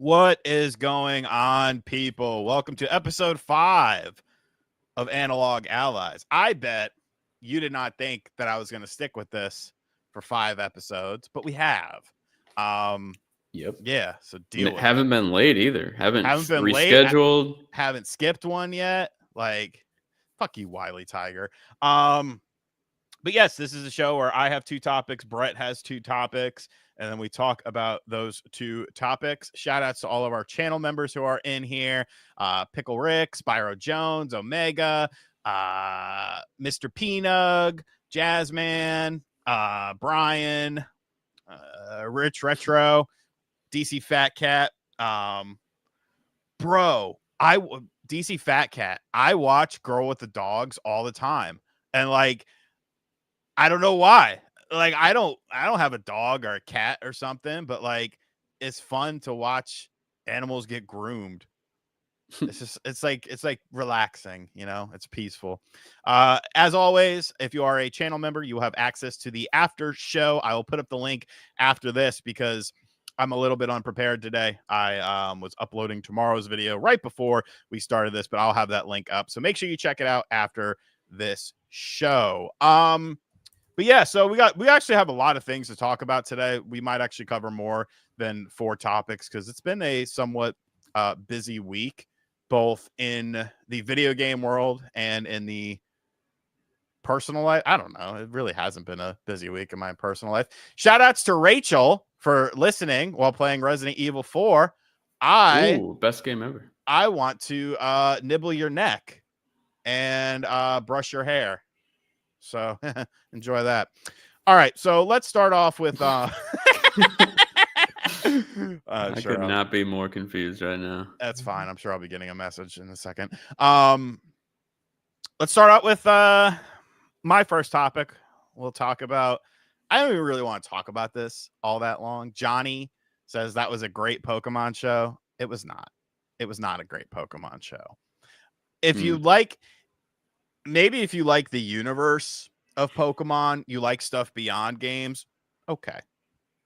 What is going on, people? Welcome to episode 5 of Analog Allies. I bet you did not think that I was going to stick with this for 5 episodes, but we have. Yep. Yeah, so deal with haven't been late either. Haven't been late. rescheduled. Haven't skipped one yet. Like, fuck you, Wily Tiger. But yes, this is a show where I have 2 topics. Brett has 2 topics. And then we talk about those 2 topics. Shout outs to all of our channel members who are in here. Pickle Rick, Spyro Jones, Omega, Mr. Penug, Jazzman, Brian, Rich Retro, DC Fat Cat. DC Fat Cat. I watch Girl with the Dogs all the time. And like, I don't know why. Like, I don't have a dog or a cat or something, but like, it's fun to watch animals get groomed. It's like relaxing, you know, it's peaceful. As always, if you are a channel member, you will have access to the after show. I will put up the link after this because I'm a little bit unprepared today. I was uploading tomorrow's video right before we started this, but I'll have that link up. So make sure you check it out after this show. But yeah, so we actually have a lot of things to talk about today. We might actually cover more than 4 topics because it's been a somewhat busy week, both in the video game world and in the personal life. I don't know. It really hasn't been a busy week in my personal life. Shout outs to Rachel for listening while playing Resident Evil 4. Best game ever. I want to nibble your neck and brush your hair. So enjoy that. All right, so let's start off with I could not be more confused right now. That's fine. I'm sure I'll be getting a message in a second. Let's start out with my first topic. We'll talk about, I don't even really want to talk about this all that long. Johnny says that was a great Pokemon show. It was not. It was not a great Pokemon show. If you like, maybe if you like the universe of Pokemon, you like stuff beyond games. Okay.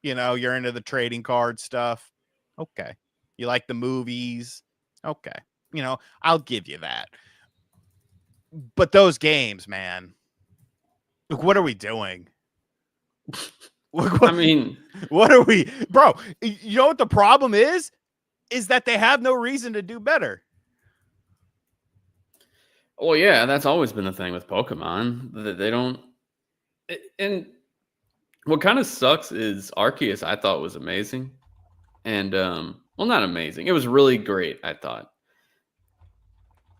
You know, you're into the trading card stuff. Okay. You like the movies. Okay. You know, I'll give you that. But those games, man, look, what are we doing? I mean, what are we, bro? You know what the problem is that they have no reason to do better. Well, yeah, that's always been the thing with Pokemon. They don't. And what kind of sucks is Arceus, I thought was amazing. And, well, not amazing. It was really great, I thought.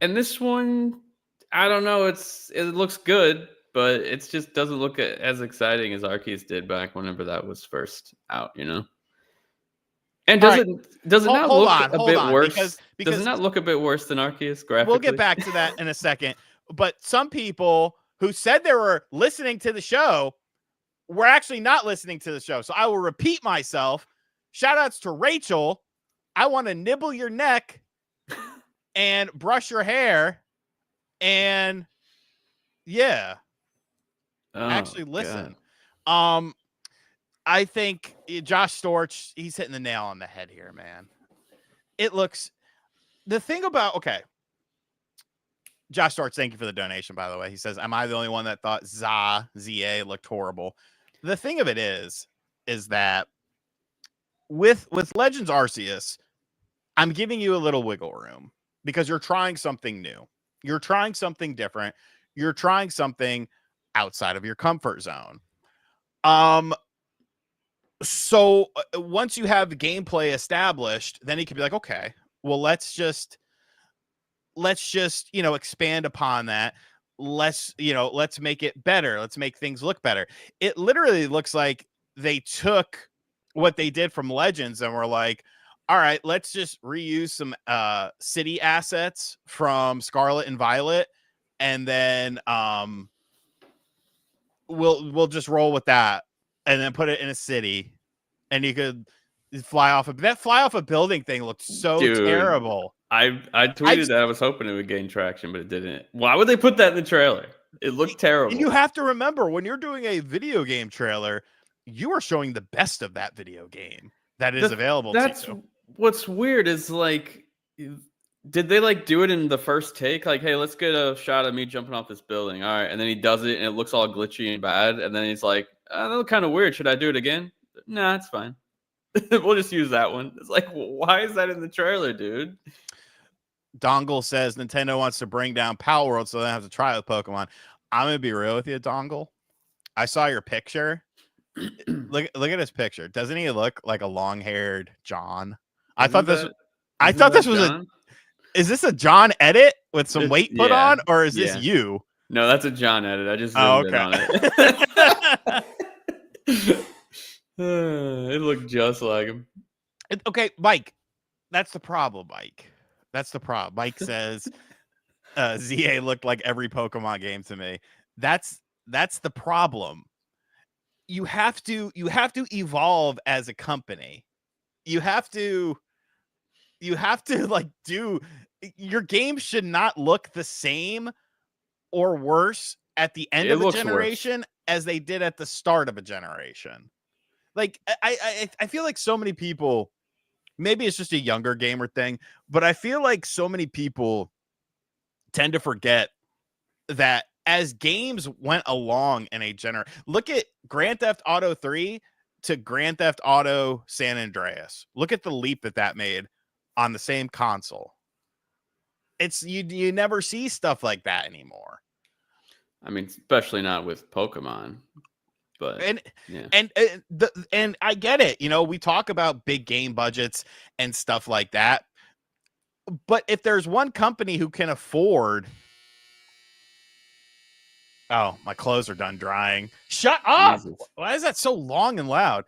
And this one, I don't know. It looks good, but it just doesn't look as exciting as Arceus did back whenever that was first out, you know? And does it not look a bit worse? Does it not look a bit worse than Arceus graphically? We'll get back to that in a second. But some people who said they were listening to the show were actually not listening to the show. So I will repeat myself. Shout outs to Rachel. I want to nibble your neck and brush your hair. And yeah, actually listen. God. I think Josh Storch, he's hitting the nail on the head here, man. It looks, the thing about, okay. Josh Storch, thank you for the donation, by the way. He says, am I the only one that thought ZA looked horrible? The thing of it is that with Legends Arceus, I'm giving you a little wiggle room because you're trying something new. You're trying something different. You're trying something outside of your comfort zone. So once you have the gameplay established, then he could be like, okay, well, let's just, you know, expand upon that. Let's make it better. Let's make things look better. It literally looks like they took what they did from Legends and were like, all right, let's just reuse some city assets from Scarlet and Violet, and then we'll just roll with that, and then put it in a city, and you could fly off a building thing looked so Dude, terrible. I tweeted that I was hoping it would gain traction, but it didn't. Why would they put that in the trailer? It looked terrible. And you have to remember, when you're doing a video game trailer, you are showing the best of that video game that is available to you. What's weird is like, did they like do it in the first take? Like, hey, let's get a shot of me jumping off this building. All right. And then he does it and it looks all glitchy and bad. And then he's like, that looked kind of weird. Should I do it again? Nah, it's fine. We'll just use that one. It's like, why is that in the trailer, dude? Dongle says Nintendo wants to bring down Power World so they don't have to try with Pokemon. I'm gonna be real with you, Dongle. I saw your picture. Look at his picture. Doesn't he look like a long-haired John? I thought this was John? Is this a John edit with some weight put on, or is this you? No, that's a John edit. I just zoomed in on it. It looked just like him. Okay, Mike. That's the problem, Mike. That's the problem. Mike says ZA looked like every Pokemon game to me. That's the problem. You have to evolve as a company. You have to like do your game should not look the same or worse at the end of a generation as they did at the start of a generation. Like I feel like so many people, maybe it's just a younger gamer thing, but I feel like so many people tend to forget that as games went along in a look at Grand Theft Auto 3 to Grand Theft Auto San Andreas. Look at the leap that made on the same console. It's you never see stuff like that anymore. I mean, especially not with Pokemon. But and I get it. You know, we talk about big game budgets and stuff like that. But if there's one company who can afford, oh, my clothes are done drying. Shut up! Jesus. Why is that so long and loud?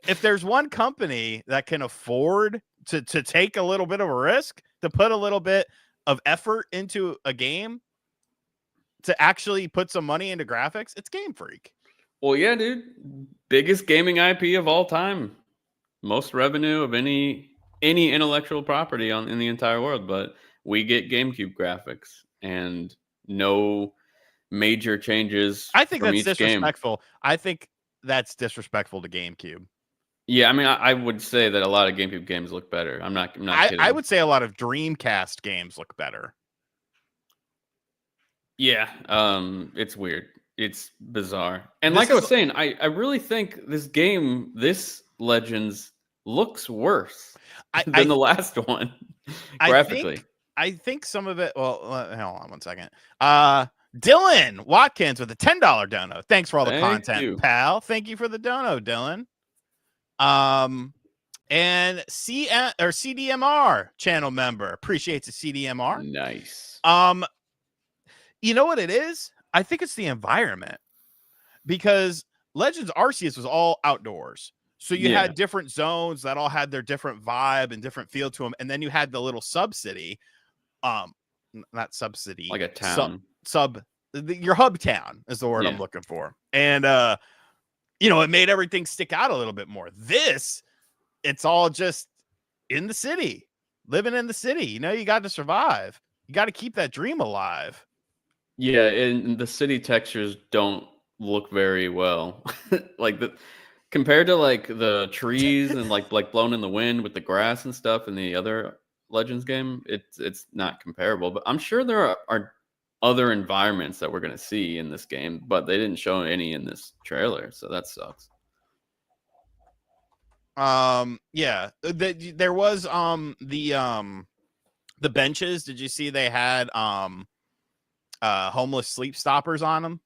If there's one company that can afford to take a little bit of a risk, to put a little bit of effort into a game, to actually put some money into graphics, it's Game Freak. Well, yeah, dude. Biggest gaming IP of all time. Most revenue of any intellectual property in the entire world. But we get GameCube graphics and no major changes. I think that's disrespectful. I think that's disrespectful to GameCube. Yeah, I mean, I would say that a lot of GameCube games look better. I'm not kidding. I would say a lot of Dreamcast games look better. Yeah, it's weird. It's bizarre. And like I was saying, I really think this game, this Legends, looks worse than the last one graphically. I think some of it. Well, hold on 1 second. Dylan Watkins with a $10 dono. Thanks for all the content, pal. Thank you for the dono, Dylan. And CDMR channel member appreciates a CDMR. Nice. You know what it is? I think it's the environment, because Legends Arceus was all outdoors. So you had different zones that all had their different vibe and different feel to them. And then you had the little sub-city, not sub-city, like a town, your hub town is the word I'm looking for. And, you know, it made everything stick out a little bit more. It's all just in the city, living in the city. You know, you got to survive. You got to keep that dream alive. Yeah, and the city textures don't look very well. Like compared to like the trees and like blown in the wind with the grass and stuff in the other Legends game, it's not comparable. But I'm sure there are other environments that we're going to see in this game, but they didn't show any in this trailer, so that sucks. Yeah, there was the benches. Did you see they had homeless sleep stoppers on them?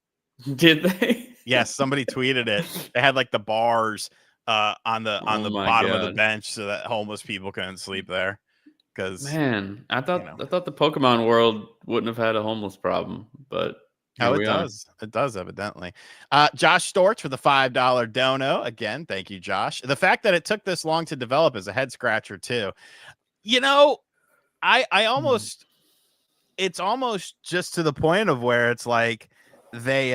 Did they? Yes, somebody tweeted it. They had like the bars on the bottom of the bench so that homeless people couldn't sleep there. Because man, I thought the Pokemon world wouldn't have had a homeless problem, but Here Oh, it we are. does. It does, evidently. Josh Storch for the $5 dono. Again, thank you, Josh. The fact that it took this long to develop is a head scratcher, too. You know, I almost, it's almost just to the point of where it's like they,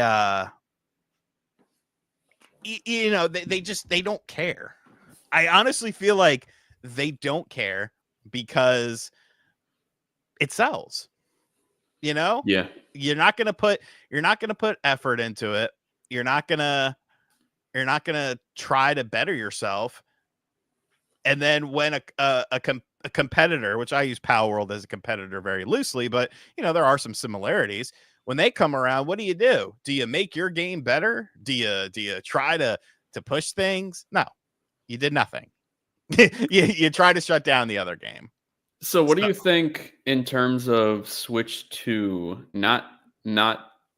they don't care. I honestly feel like they don't care because it sells. Yeah. You're not gonna put effort into it. You're not gonna try to better yourself. And then when a competitor, which I use Pal World as a competitor very loosely, but there are some similarities. When they come around, what do? Do you make your game better? Do you try to push things? No, you did nothing. you try to shut down the other game. So what do you think in terms of Switch 2, not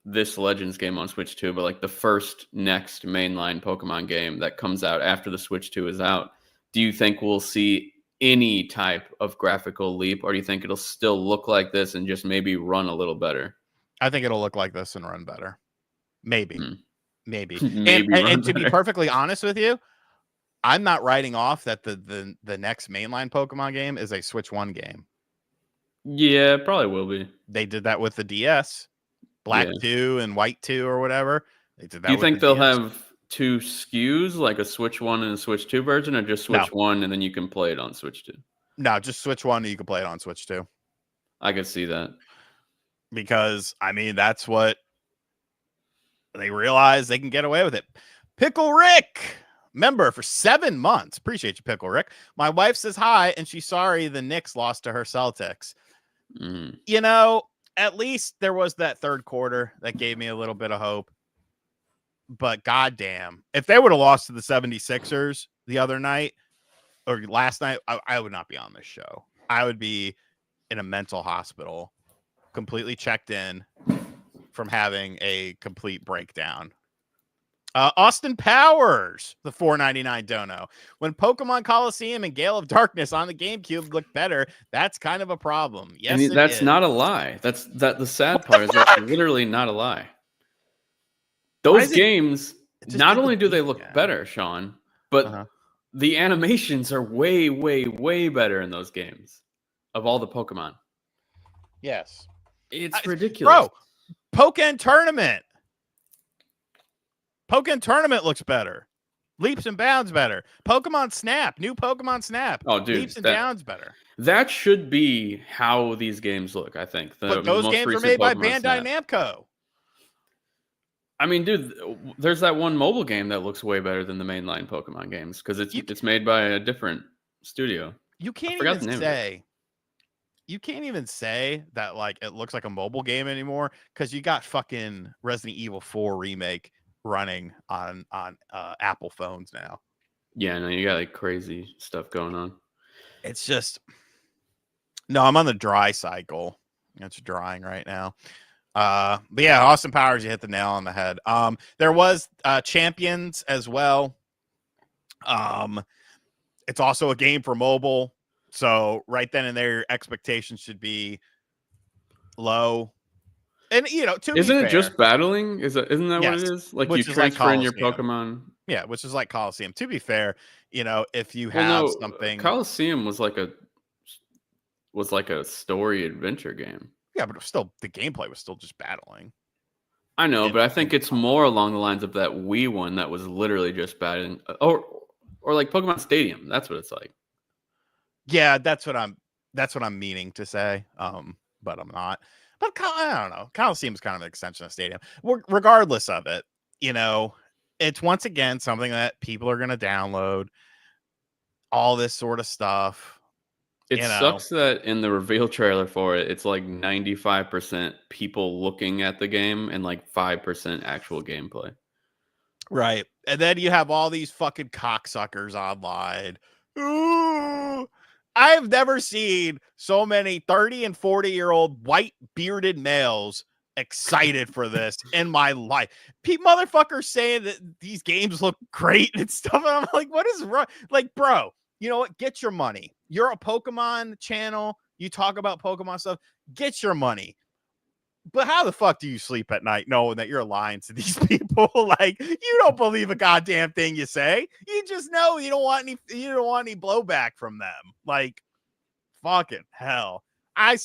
this Legends game on Switch 2, but like the first next mainline Pokemon game that comes out after the Switch 2 is out? Do you think we'll see any type of graphical leap, or do you think it'll still look like this and just maybe run a little better? I think it'll look like this and run better. Maybe. Maybe. Maybe and to be perfectly honest with you, I'm not writing off that the next mainline Pokemon game is a Switch 1 game. Yeah, probably will be. They did that with the DS, Black 2 and White 2 or whatever. They did that. Do you think they'll have two SKUs, like a Switch 1 and a Switch 2 version, or just Switch 1 and then you can play it on Switch 2? No, just Switch 1 and you can play it on Switch 2. I could see that. Because, I mean, that's what they realize they can get away with it. Pickle Rick, member for 7 months. Appreciate you, Pickle Rick. My wife says hi, and she's sorry the Knicks lost to her Celtics. At least there was that third quarter that gave me a little bit of hope. But goddamn, if they would have lost to the 76ers the other night or last night, I would not be on this show. I would be in a mental hospital, completely checked in from having a complete breakdown. Austin Powers, the $4.99 dono. When Pokemon Coliseum and Gale of Darkness on the GameCube look better, that's kind of a problem. Yes, I mean, that's not a lie. The sad part is that's literally not a lie. Those games, not only do they look better, Sean, but the animations are way, way, way better in those games of all the Pokemon. Yes. It's ridiculous. Bro, Pokken Tournament. Pokken Tournament looks better. Leaps and bounds better. Pokemon Snap. New Pokemon Snap. Oh, dude. Leaps and bounds better. That should be how these games look, I think. But those games are made by Bandai Namco. I mean, dude, there's that one mobile game that looks way better than the mainline Pokemon games because it's made by a different studio. You can't even say that like it looks like a mobile game anymore because you got fucking Resident Evil 4 remake running on Apple phones now. Yeah, no, you got like crazy stuff going on. It's just I'm on the dry cycle. It's drying right now. But yeah, Austin Powers, you hit the nail on the head. There was Champions as well. It's also a game for mobile, so right then and there, your expectations should be low. And isn't it just battling? Isn't that what it is? Like you transfer in your Pokemon. Yeah, which is like Coliseum. To be fair, if you have something, Coliseum was like a story adventure game. Yeah, but still, the gameplay was still just battling. I know, but I think it's more along the lines of that Wii one that was literally just battling, or like Pokemon Stadium. That's what it's like. Yeah, that's what I'm meaning to say. But I'm not. But I don't know. Coliseum is kind of an extension of Stadium. Regardless of it, it's once again something that people are going to download. All this sort of stuff. It sucks that in the reveal trailer for it, it's like 95% people looking at the game and like 5% actual gameplay. Right. And then you have all these fucking cocksuckers online. Ooh, I've never seen so many 30 and 40-year-old white bearded males excited for this in my life. Motherfuckers saying that these games look great and stuff. And I'm like, what is wrong? Like, bro, you know what? Get your money. You're a Pokemon channel. You talk about Pokemon stuff. Get your money. But how the fuck do you sleep at night knowing that you're lying to these people? Like, you don't believe a goddamn thing you say. You just know you don't want any blowback from them. Like, fucking hell. I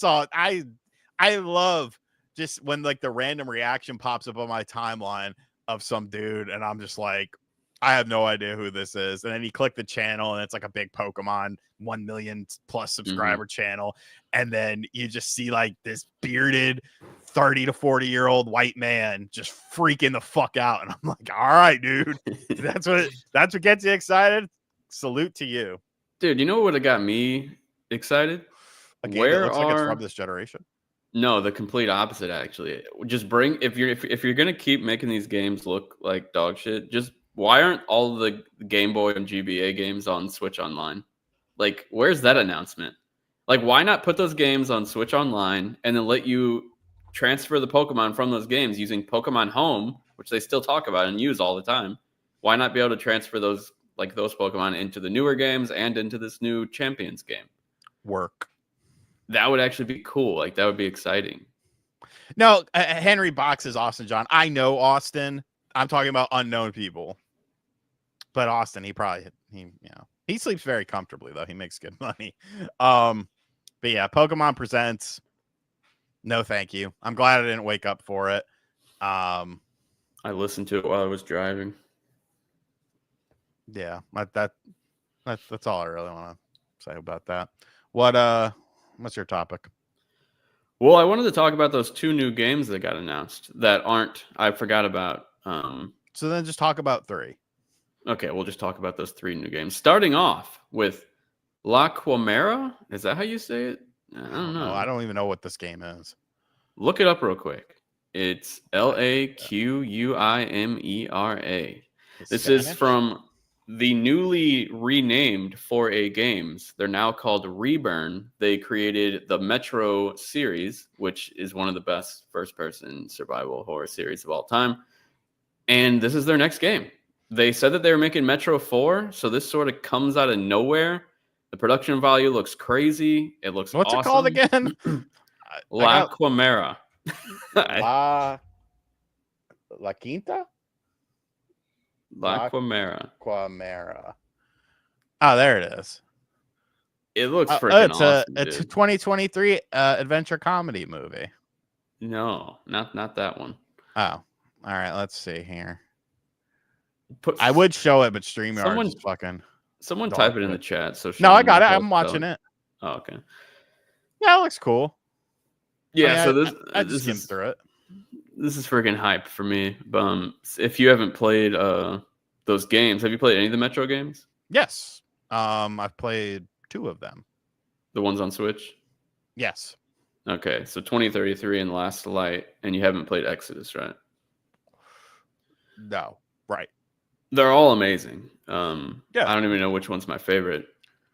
love just when like the random reaction pops up on my timeline of some dude, and I'm just like, I have no idea who this is. And then you click the channel, and it's like a big Pokemon 1 million plus subscriber channel. And then you just see like this bearded 30 to 40-year-old white man just freaking the fuck out. And I'm like, all right, dude, that's what gets you excited. Salute to you. Dude, you know what would have got me excited? A game that looks like it's from this generation. No, the complete opposite, actually. Just bring if you're gonna keep making these games look like dog shit, just why aren't all the Game Boy and GBA games on Switch Online? Like, where's that announcement? Like, why not put those games on Switch Online and then let you transfer the Pokemon from those games using Pokemon Home, which they still talk about and use all the time? Why not be able to transfer those Pokemon into the newer games and into this new Champions game? Work. That would actually be cool. Like, that would be exciting. No, Henry Box is Austin John. I know Austin. I'm talking about unknown people. But Austin, he sleeps very comfortably though. He makes good money. But yeah, Pokemon Presents. No, thank you. I'm glad I didn't wake up for it. I listened to it while I was driving. Yeah, that's all I really want to say about that. What's your topic? Well, I wanted to talk about those 2 new games that got announced that I forgot about. So then just talk about 3. Okay, we'll just talk about those 3 new games. Starting off with La Quimera. Is that how you say it? I don't know. I don't even know what this game is. Look it up real quick. It's LAQUIMERA. This is from the newly renamed 4A Games. They're now called Reburn. They created the Metro series, which is one of the best first-person survival horror series of all time. And this is their next game. They said that they were making Metro 4, so this sort of comes out of nowhere. The production value looks crazy. It looks What's awesome. it called again? La Quimera. La Quinta? La Quimera. Quimera. Oh, there it is. It looks freaking awesome. It's a 2023 adventure comedy movie. No, not that one. Oh, all right. Let's see here. I would show it, but StreamYard is fucking. Someone type it in the chat. So no, I got it. I'm watching it. Oh, okay. Yeah, it looks cool. Yeah, so I just skimmed through it. This is freaking hype for me. If you haven't played those games, have you played any of the Metro games? Yes. I've played 2 of them. The ones on Switch? Yes. Okay, so 2033 and Last Light, and you haven't played Exodus, right? No. Right. They're all amazing. Yeah. I don't even know which one's my favorite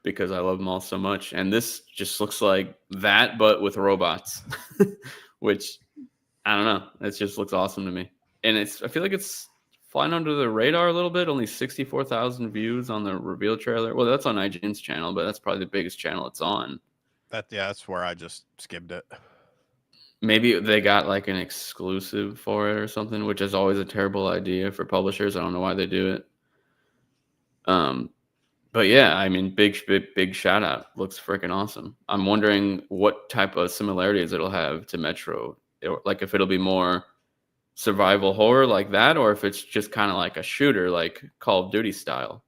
because I love them all so much. And this just looks like that, but with robots, which I don't know. It just looks awesome to me. And I feel like it's flying under the radar a little bit. Only 64,000 views on the reveal trailer. Well, that's on IGN's channel, but that's probably the biggest channel it's on. That's where I just skimmed it. Maybe they got like an exclusive for it or something, which is always a terrible idea for publishers. I don't know why they do it. But yeah, I mean, big shout out. Looks freaking awesome. I'm wondering what type of similarities it'll have to Metro. Like if it'll be more survival horror like that, or if it's just kind of like a shooter, like Call of Duty style.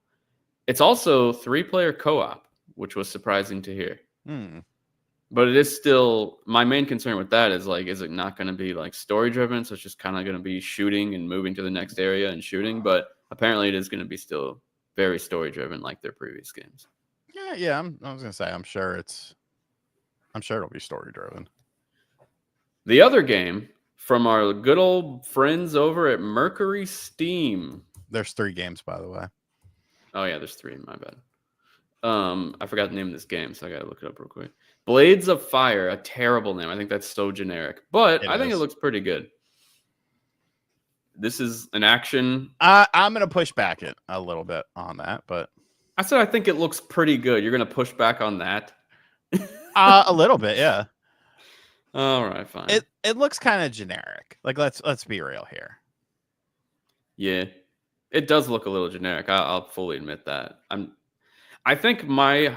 It's also 3-player co-op, which was surprising to hear. But it is still, my main concern with that is like, is it not going to be like story driven? So it's just kind of going to be shooting and moving to the next area and shooting. But apparently it is going to be still very story driven like their previous games. Yeah. I was going to say, I'm sure it'll be story driven. The other game from our good old friends over at Mercury Steam. There's 3 games, by the way. Oh yeah, there's 3. My bad. I forgot the name of this game, so I got to look it up real quick. Blades of Fire, a terrible name. I think that's so generic, but I think it looks pretty good. This is an action. I'm going to push back it a little bit on that, but I said I think it looks pretty good. You're going to push back on that? A little bit, yeah. All right, fine. It looks kind of generic. Like let's be real here. Yeah, it does look a little generic. I'll fully admit that. I think my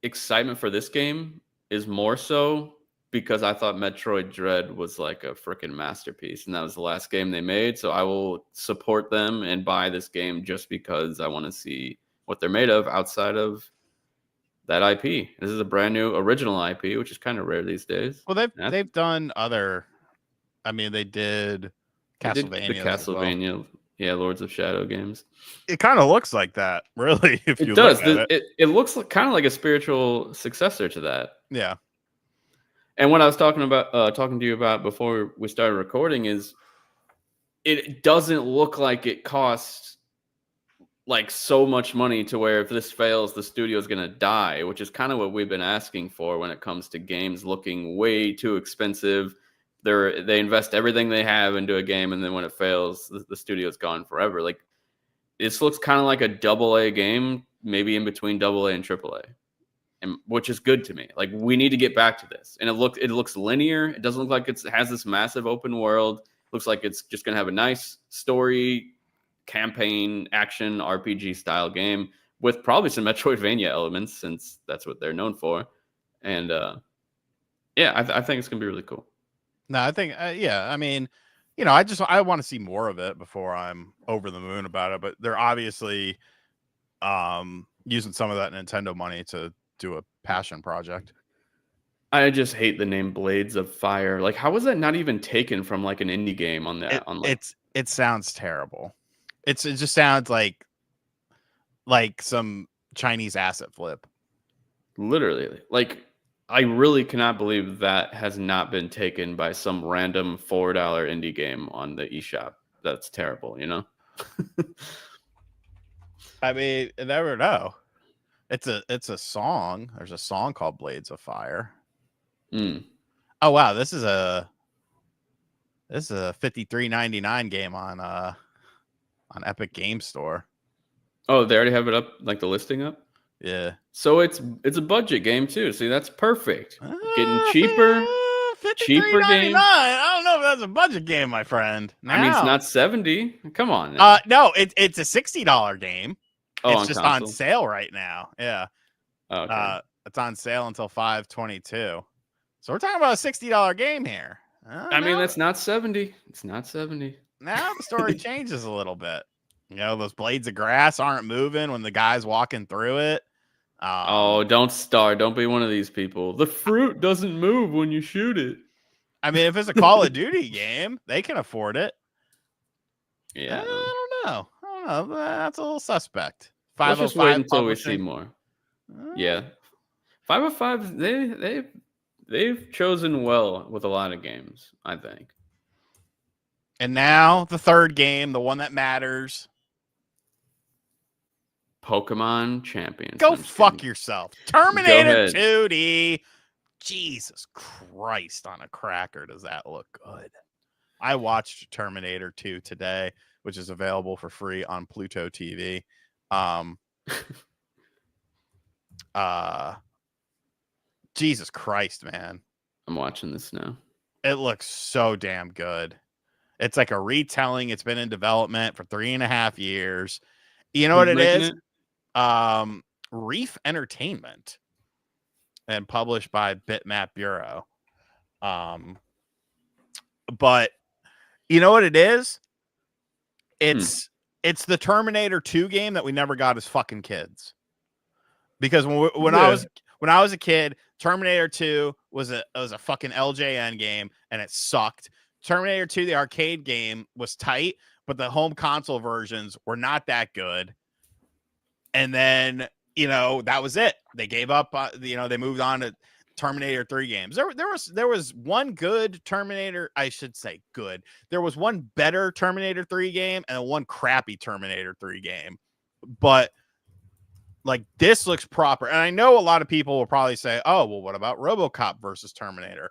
excitement for this game is more so because I thought Metroid Dread was like a freaking masterpiece, and that was the last game they made. So I will support them and buy this game just because I want to see what they're made of outside of that IP. This is a brand new original IP, which is kind of rare these days. Well, they've done other. I mean, they did They did the Castlevania as well. Castlevania, yeah, Lords of Shadow games. It kind of looks like that, really, if you It look does. at it. It looks like, kind of like a spiritual successor to that. Yeah. And what I was talking to you about before we started recording is it doesn't look like it costs like so much money to where if this fails, the studio is going to die, which is kind of what we've been asking for when it comes to games looking way too expensive. They invest everything they have into a game, and then when it fails, the studio's gone forever. Like this looks kind of like a AA game, maybe in between AA and AAA. And which is good to me. Like we need to get back to this. And it looks linear. It doesn't look like it has this massive open world. Looks like it's just gonna have a nice story, campaign, action, RPG style game with probably some Metroidvania elements, since that's what they're known for. And yeah, I think it's gonna be really cool. No, I think yeah. I mean, I want to see more of it before I'm over the moon about it. But they're obviously using some of that Nintendo money to do a passion project. I just hate the name Blades of Fire. Like, how was that not even taken from like an indie game on that? It sounds terrible. It just sounds like some Chinese asset flip. Literally, like I really cannot believe that has not been taken by some random $4 indie game on the eShop. That's terrible, you know? I mean, you never know. It's a song. There's a song called Blades of Fire. Mm. Oh wow, this is a $53.99 game on Epic Game Store. Oh, they already have it up, like the listing up? Yeah. So it's a budget game too. See, that's perfect. Getting cheaper. Cheaper game. I don't know if that's a budget game, my friend. Now, I mean, it's not 70. Come on. Now. No, it's a $60 game. Oh, it's just console? on sale right now. Yeah. Oh, okay. It's on sale until 5/22. So we're talking about a $60 game here. I mean, that's not 70. It's not 70. Now the story changes a little bit. Those blades of grass aren't moving when the guy's walking through it. Oh, don't start. Don't be one of these people. The fruit doesn't move when you shoot it. I mean, if it's a Call of Duty game, they can afford it. Yeah. I don't know. That's a little suspect. Let's just wait until we see more. Yeah. 505, they've chosen well with a lot of games, I think. And now the third game, the one that matters. Pokemon Champions. Go fuck yourself. Terminator 2D. Jesus Christ on a cracker. Does that look good? I watched Terminator 2 today, which is available for free on Pluto TV. Jesus Christ, man. I'm watching this now. It looks so damn good. It's like a retelling. It's been in development for 3.5 years. You know what it is? Reef Entertainment, and published by Bitmap Bureau. But you know what it is? It's the Terminator 2 game that we never got as fucking kids. Because when I was a kid, Terminator 2 was a fucking LJN game and it sucked. Terminator 2, the arcade game, was tight, but the home console versions were not that good. And then, that was it. They gave up. They moved on to Terminator 3 games. There was one good Terminator. I should say good. There was one better Terminator 3 game and one crappy Terminator 3 game. But like this looks proper. And I know a lot of people will probably say, oh, well, what about RoboCop versus Terminator?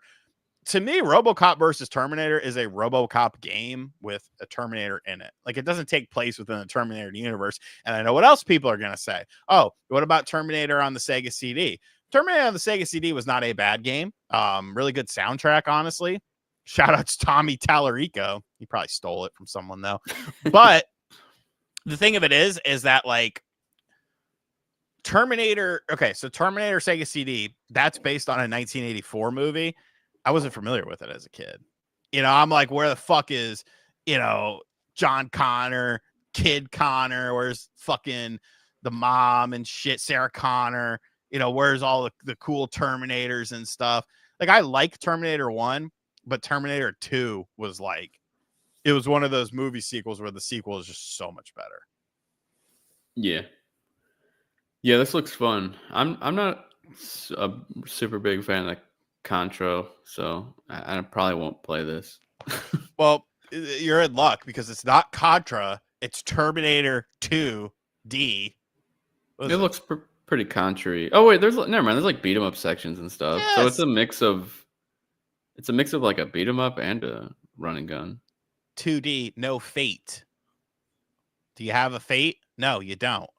To me, RoboCop versus Terminator is a RoboCop game with a Terminator in it. Like, it doesn't take place within the Terminator universe. And I know what else people are going to say. Oh, what about Terminator on the Sega CD? Terminator on the Sega CD was not a bad game. Really good soundtrack, honestly. Shout out to Tommy Tallarico. He probably stole it from someone though. But the thing of it is that like Terminator. Okay, so Terminator Sega CD. That's based on a 1984 movie. I wasn't familiar with it as a kid. You know, I'm like, where the fuck is, you know, John Connor, Kid Connor? Where's fucking the mom and shit, Sarah Connor? You know, where's all the cool Terminators and stuff? Like, I like Terminator 1, but Terminator 2 was like, it was one of those movie sequels where the sequel is just so much better. Yeah. Yeah, this looks fun. I'm not a super big fan of Contra, so I probably won't play this. Well, you're in luck because it's not Contra, it's Terminator 2D. It looks pretty contrary. Oh wait, never mind. There's like beat 'em up sections and stuff. Yes. So it's a mix of like a beat 'em up and a run and gun. 2D, no Fate. Do you have a Fate? No, you don't.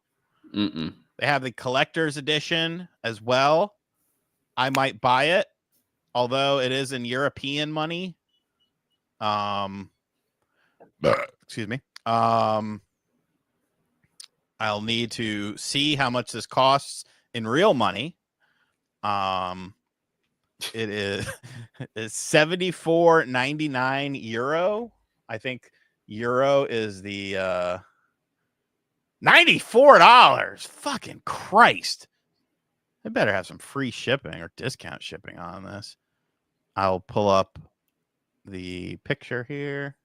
Mm-mm. They have the collector's edition as well. I might buy it, although it is in European money. Excuse me. I'll need to see how much this costs in real money. It is it's 74.99 euro. I think euro is the $94. Fucking Christ. I better have some free shipping or discount shipping on this. I'll pull up the picture here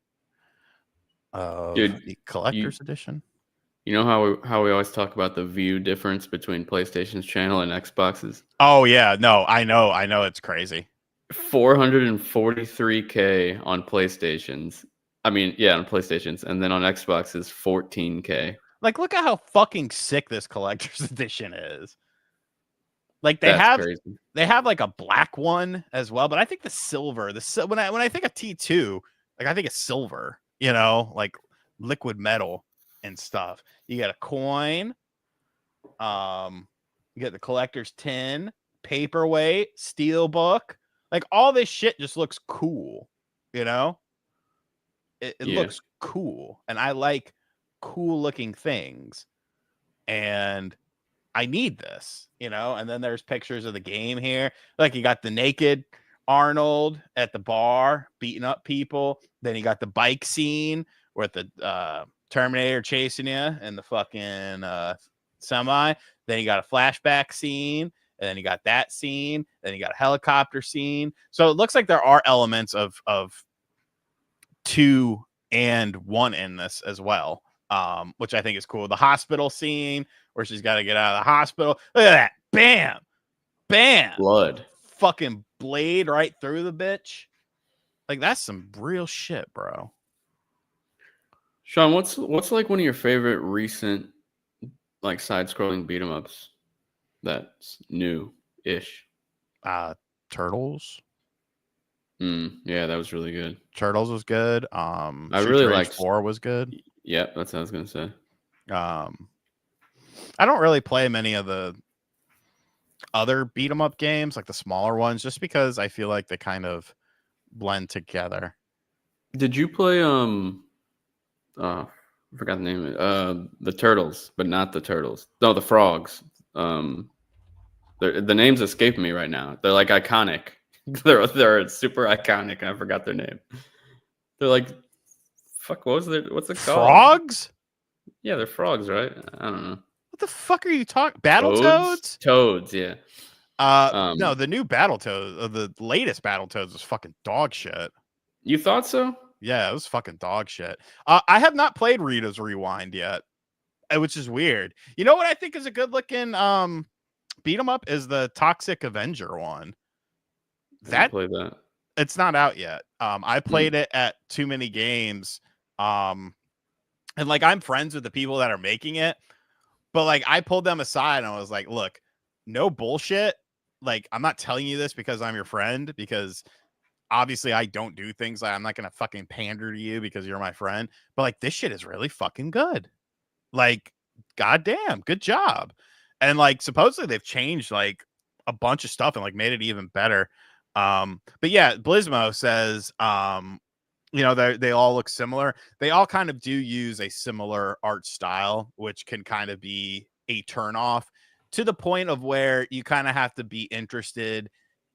of the collector's edition. You know how we always talk about the view difference between PlayStation's channel and Xbox's? Oh yeah, no, I know it's crazy. 443K on PlayStation's. I mean, yeah, on PlayStation's, and then on Xbox's 14K. Like, look at how fucking sick this collector's edition is. Like they have like a black one as well, but I think the silver, when I think of T2, like I think of silver, you know, like liquid metal and stuff. You get a coin, you get the collector's tin, paperweight, steel book, like all this shit just looks cool, you know? It looks cool, and I like cool looking things, and I need this, you know? And then there's pictures of the game here. Like you got the naked Arnold at the bar beating up people. Then you got the bike scene with the Terminator chasing you and the fucking semi. Then you got a flashback scene. And then you got that scene. Then you got a helicopter scene. So it looks like there are elements of 2 and 1 in this as well, which I think is cool. The hospital scene where she's got to get out of the hospital. Look at that. Bam. Bam. Blood. Fucking blade right through the bitch. Like, that's some real shit, bro. Sean, what's like one of your favorite recent like side-scrolling beat 'em ups that's new-ish? Turtles. Yeah, that was really good. Turtles was good. I really liked 4 was good. Yeah, that's what I was gonna say. I don't really play many of the other beat 'em up games, like the smaller ones, just because I feel like they kind of blend together. Did you play I forgot the name of it. The Turtles, but not the Turtles. No, the Frogs. The names escape me right now. They're like iconic. They're super iconic, and I forgot their name. They're like, fuck. What's it called? Frogs? Yeah, they're frogs, right? I don't know. What the fuck are you talking? Battletoads? Toads, yeah. No, the new Battletoads, the latest Battletoads was fucking dog shit. You thought so? Yeah, it was fucking dog shit. I have not played Rita's Rewind yet, which is weird. You know what I think is a good looking beat 'em up is the Toxic Avenger one. Play that. It's not out yet. I played it at Too Many Games. And like I'm friends with the people that are making it, but like I pulled them aside and I was like, look, no bullshit. Like, I'm not telling you this because I'm your friend, because obviously I don't do things like I'm not gonna fucking pander to you because you're my friend. But like this shit is really fucking good. Like, goddamn, good job. And like supposedly they've changed like a bunch of stuff and like made it even better. But yeah, Blismo says, they all look similar. They all kind of do use a similar art style, which can kind of be a turnoff to the point of where you kind of have to be interested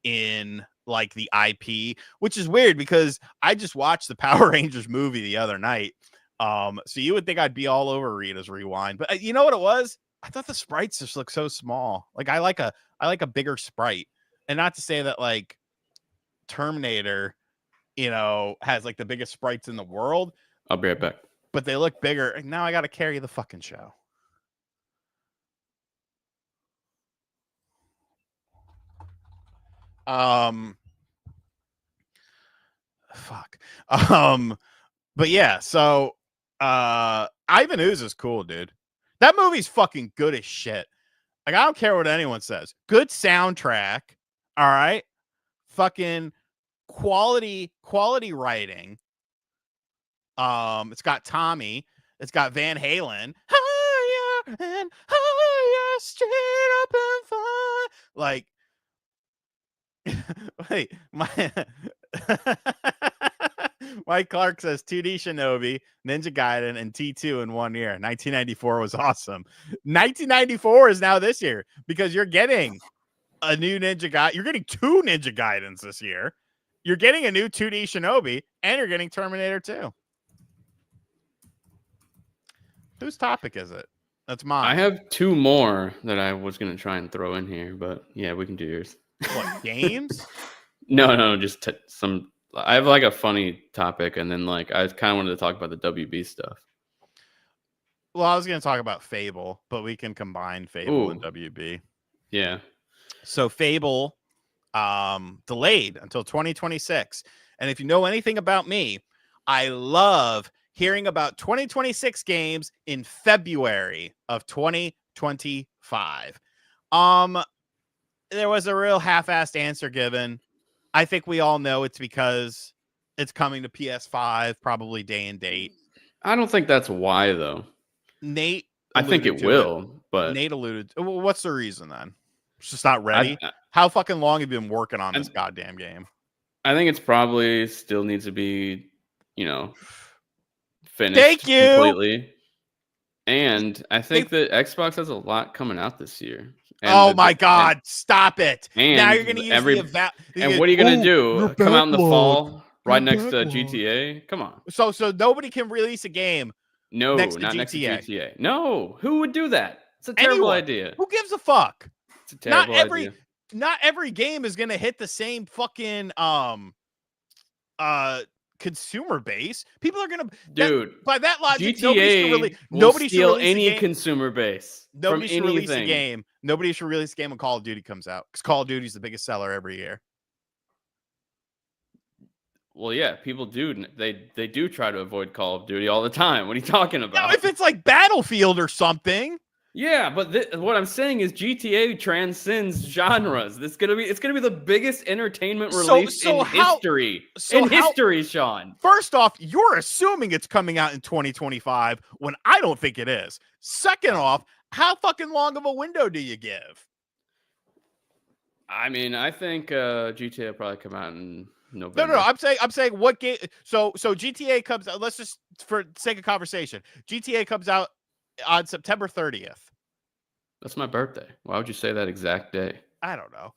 in like the IP, which is weird because I just watched the Power Rangers movie the other night. So you would think I'd be all over Rita's Rewind, but you know what it was? I thought the sprites just look so small. Like I like a bigger sprite, and not to say that like Terminator, has like the biggest sprites in the world. I'll be right back. But they look bigger. And now I got to carry the fucking show. Fuck. But yeah, so Ivan Ooze is cool, dude. That movie's fucking good as shit. Like, I don't care what anyone says. Good soundtrack. All right. Fucking quality writing. It's got Tommy. It's got Van Halen. Higher and higher, straight up and fly. Like, wait, Mike Clark says 2D Shinobi, Ninja Gaiden, and T2 in 1 year. 1994 was awesome. 1994 is now this year because you're getting a new Ninja Gaiden. You're getting 2 Ninja Gaidens this year. You're getting a new 2D Shinobi, and you're getting Terminator 2. Whose topic is it? That's mine. I have 2 more that I was going to try and throw in here, but yeah, we can do yours. What, games? No, just some. I have like a funny topic, and then like I kind of wanted to talk about the WB stuff. Well, I was going to talk about Fable, but we can combine Fable and WB. Yeah. So Fable delayed until 2026. And if you know anything about me, I love hearing about 2026 games in February of 2025. There was a real half-assed answer given. I think we all know it's because it's coming to PS5, probably day and date. I don't think that's why, though. Nate, I think it will, but Nate alluded. Well, what's the reason then? It's just not ready. How fucking long have you been working on this goddamn game? I think it's probably still needs to be, finished. Thank you completely. And I think that Xbox has a lot coming out this year. And my God, stop it. And now you're going to use and what are you going to do? Come out in the fall right next to GTA? Come on. So nobody can release a game. No, not next to GTA. No, who would do that? It's a terrible idea. Who gives a fuck? It's a terrible idea. Not every game is going to hit the same fucking consumer base. People are gonna, dude. By that logic, GTA nobody should release any consumer base. Nobody should anything. release a game. Nobody should release a game when Call of Duty comes out because Call of Duty is the biggest seller every year. Well, yeah, people do. They do try to avoid Call of Duty all the time. What are you talking about? Now, if it's like Battlefield or something. Yeah, but what I'm saying is GTA transcends genres. It's gonna be the biggest entertainment release in history. History, Sean. First off, you're assuming it's coming out in 2025 when I don't think it is. Second off, how fucking long of a window do you give? I mean, I think GTA will probably come out in November. No. I'm saying what game? So GTA comes out. Let's just, for sake of conversation, GTA comes out on September 30th. That's my birthday. Why would you say that exact day? I don't know.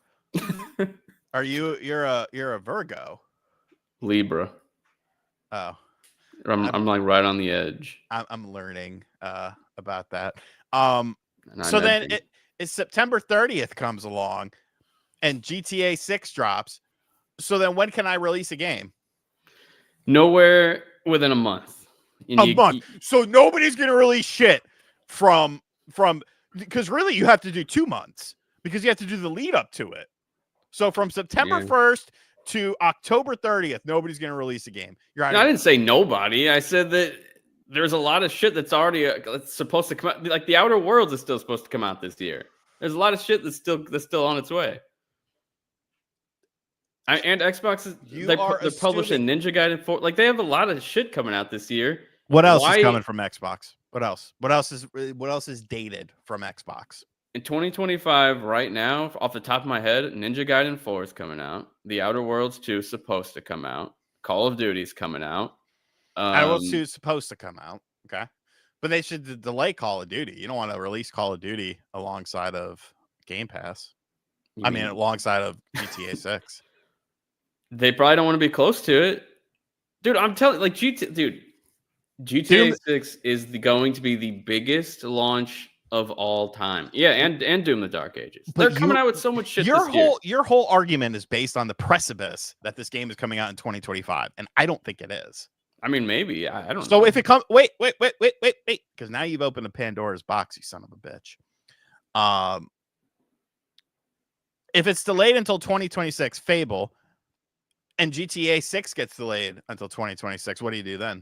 You're a Virgo? Libra. Oh. I'm like right on the edge. I'm learning about that. So then it's September 30th comes along and GTA 6 drops. So then when can I release a game? Nowhere within a month. Month. So nobody's going to release shit from because really you have to do 2 months because you have to do the lead up to it. So from September 1st to October 30th, nobody's going to release a game. I didn't say nobody. I said that there's a lot of shit that's already supposed to come out. Like the Outer Worlds is still supposed to come out this year. There's a lot of shit that's still on its way. And Xbox they're publishing Ninja Gaiden 4. Like they have a lot of shit coming out this year. What else is coming from Xbox? What else? What else is dated from Xbox? In 2025, right now, off the top of my head, Ninja Gaiden 4 is coming out. The Outer Worlds 2 is supposed to come out. Call of Duty's coming out. Outer Worlds 2 is supposed to come out. Okay. But they should delay Call of Duty. You don't want to release Call of Duty alongside of Game Pass. You mean alongside of GTA 6. They probably don't want to be close to it. Dude, I'm telling like GTA 6 is going to be the biggest launch of all time. Yeah, and Doom the Dark Ages. They're coming out with so much shit this year. Your whole argument is based on the precipice that this game is coming out in 2025, and I don't think it is. I mean, maybe. I don't know. So if it comes, wait, because now you've opened a Pandora's box, you son of a bitch. If it's delayed until 2026, Fable, and GTA 6 gets delayed until 2026, what do you do then?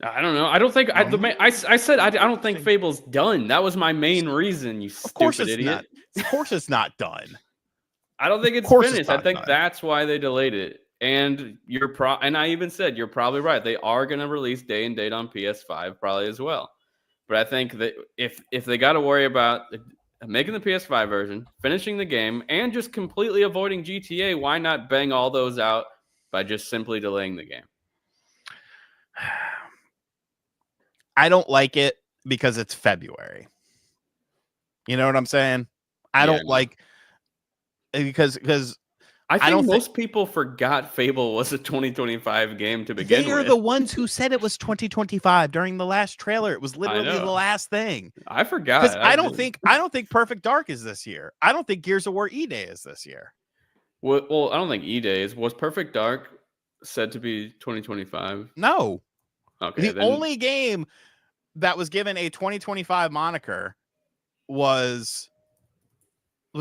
I don't know. I don't think I said I don't think Fable's done. That was my main reason. You stupid idiot. Of course, it's not done. I don't think it's finished. I think that's why they delayed it. And and I even said you're probably right. They are going to release day and date on PS5 probably as well. But I think that if they got to worry about making the PS5 version, finishing the game, and just completely avoiding GTA, why not bang all those out by just simply delaying the game? I don't like it because it's February. You know what I'm saying? I don't like because I think most people forgot Fable was a 2025 game to begin with. They are the ones who said it was 2025 during the last trailer. It was literally the last thing. I forgot. Because I don't think Perfect Dark is this year. I don't think Gears of War E-Day is this year. Well, I don't think E-Day is. Was Perfect Dark said to be 2025? No. Okay. The only game that was given a 2025 moniker was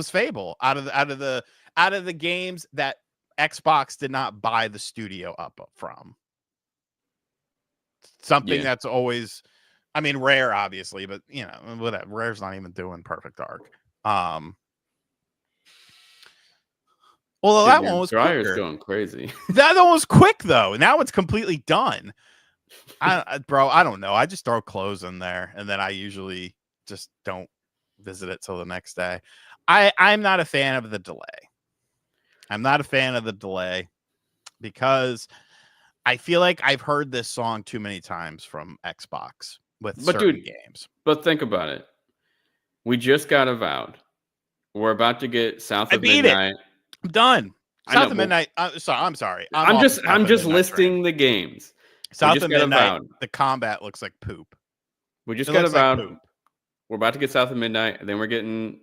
Fable out of the games that Xbox did not buy the studio up from. Something that's always, I mean, Rare obviously, but you know, whatever. Rare's not even doing Perfect Dark. Well, that one was quicker. Going crazy. That one was quick though. Now it's completely done. I don't know. I just throw clothes in there, and then I usually just don't visit it till the next day. I'm not a fan of the delay. I'm not a fan of the delay because I feel like I've heard this song too many times from Xbox with certain games. But think about it. We just got Avowed. We're about to get South of Midnight. I'm done. South of Midnight. I'm sorry. I'm just listing the games. South of Midnight. The combat looks like poop. We just got Avowed. We're about to get South of Midnight, and then we're getting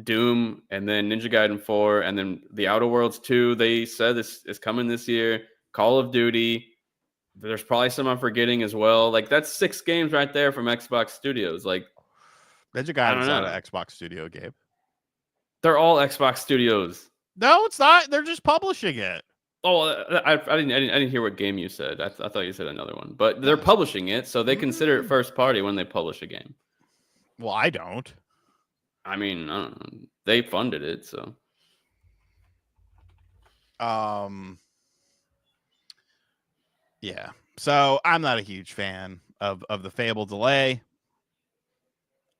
Doom, and then Ninja Gaiden 4, and then the Outer Worlds 2. They said this is coming this year. Call of Duty. There's probably some I'm forgetting as well. Like that's 6 games right there from Xbox Studios. Like Ninja Gaiden's not an Xbox Studio game. They're all Xbox Studios. No, it's not. They're just publishing it. Oh, I didn't hear what game you said. I thought you said another one. But they're publishing it, so they consider it first party when they publish a game. Well, I don't. I mean, I don't know. They funded it, so. Yeah. So I'm not a huge fan of the Fable delay.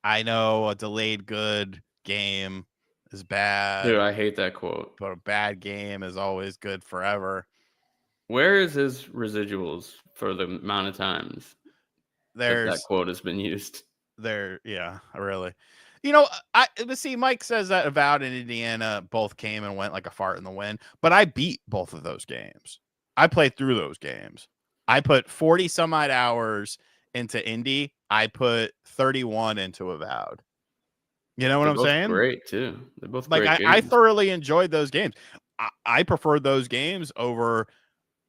I know a delayed good game is bad. Dude, I hate that quote. But a bad game is always good forever. Where is his residuals for the amount of times that quote has been used? Yeah, really. You know, Mike says that Avowed and Indiana both came and went like a fart in the wind, but I beat both of those games. I played through those games. I put 40 some odd hours into Indy. I put 31 into Avowed. You know what I'm saying? Great too. They're both like great games. I thoroughly enjoyed those games. I preferred those games over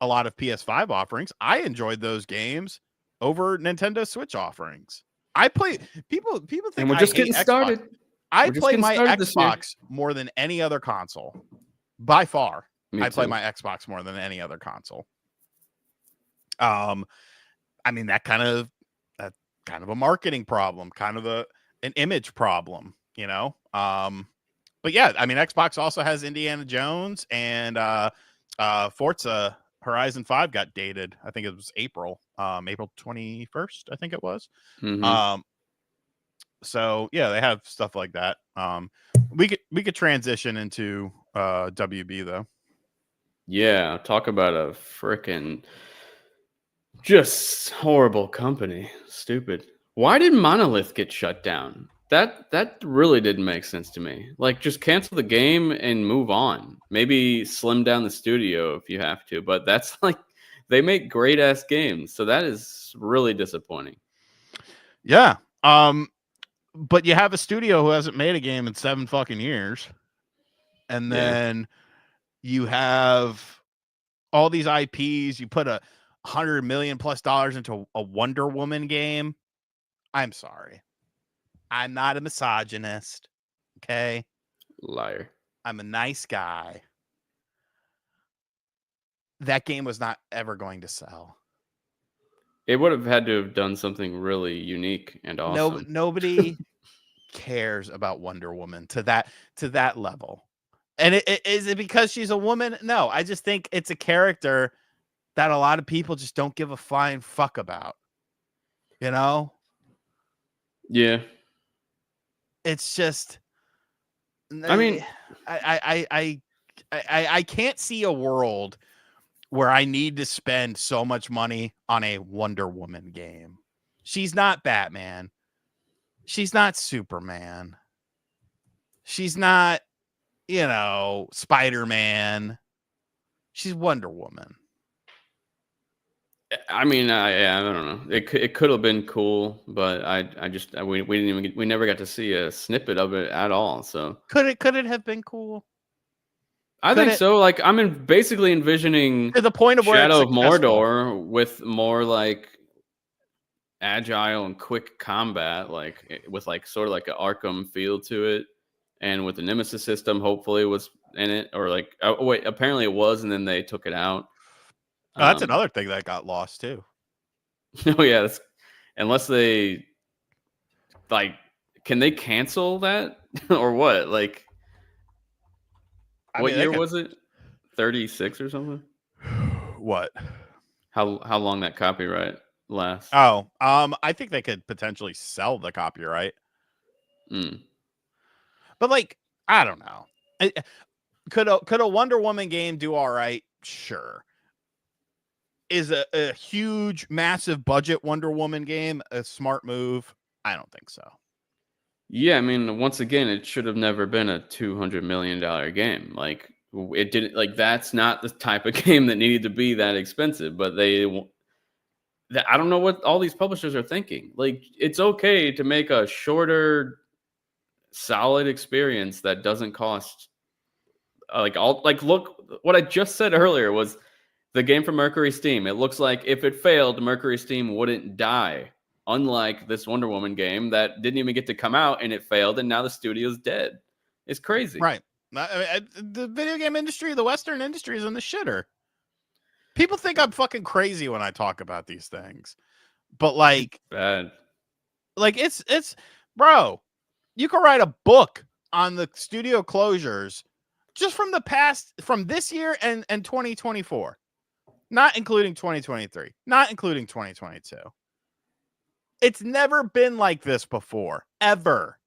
a lot of PS5 offerings. I enjoyed those games over Nintendo Switch offerings. I play people think, and we're just getting started. I play my Xbox more than any other console by far. I play my Xbox more than any other console. I mean that kind of a marketing problem, kind of an image problem, you know. But yeah, I mean Xbox also has Indiana Jones and Forza Horizon 5 got dated. I think it was April 21st, I think it was. Mm-hmm. So yeah, they have stuff like that. We could transition into WB though. Yeah, talk about a frickin' just horrible company. Stupid. Why did Monolith get shut down? That really didn't make sense to me. Like, just cancel the game and move on. Maybe slim down the studio if you have to, but that's like they make great ass games, so that is really disappointing. Yeah. But you have a studio who hasn't made a game in 7 fucking years, and Yeah, then you have all these IPs. You put $100 million+ into a Wonder Woman game. I'm sorry, I'm not a misogynist. Okay, liar. I'm a nice guy. That game was not ever going to sell. It would have had to have done something really unique and No, awesome. nobody cares about Wonder Woman to that level. And is it because she's a woman? No, I just think it's a character that a lot of people just don't give a flying fuck about. You know, Yeah. it's just I mean, I can't see a world where I need to spend so much money on a Wonder Woman game. She's not Batman. She's not Superman. She's not, Spider-Man. She's Wonder Woman. I don't know. It could have been cool, but we didn't even we never got to see a snippet of it at all. So Could it have been cool? I Could think it, so. Like basically envisioning to the point of where it's Shadow of successful? Mordor with more like agile and quick combat, with like sort of like an Arkham feel to it, and with the Nemesis system, hopefully was in it, or like oh wait, apparently it was, and then they took it out. Oh, that's another thing that got lost too. Oh yeah, unless they like, can they cancel that or what? Like, I what mean, they year could. was it? 36 or something? What? How long that copyright lasts? Oh, I think they could potentially sell the copyright, Mm. but like, I don't know. Could a Wonder Woman game do all right? Sure. Is a huge, massive budget Wonder Woman game a smart move? I don't think so. Yeah, I mean, once again, it should have never been a $200 million game. Like, it didn't. Like, that's not the type of game that needed to be that expensive. But I don't know what all these publishers are thinking. Like, it's okay to make a shorter, solid experience that doesn't cost look, what I just said earlier was the game from Mercury Steam. It looks like if it failed, Mercury Steam wouldn't die. Unlike this Wonder Woman game that didn't even get to come out and it failed, and now the studio's dead. It's crazy. Right. The video game industry, the Western industry, is in the shitter. People think I'm fucking crazy when I talk about these things, but Bad. it's bro. You can write a book on the studio closures just from this year and 2024, not including 2023, not including 2022. It's never been like this before, ever.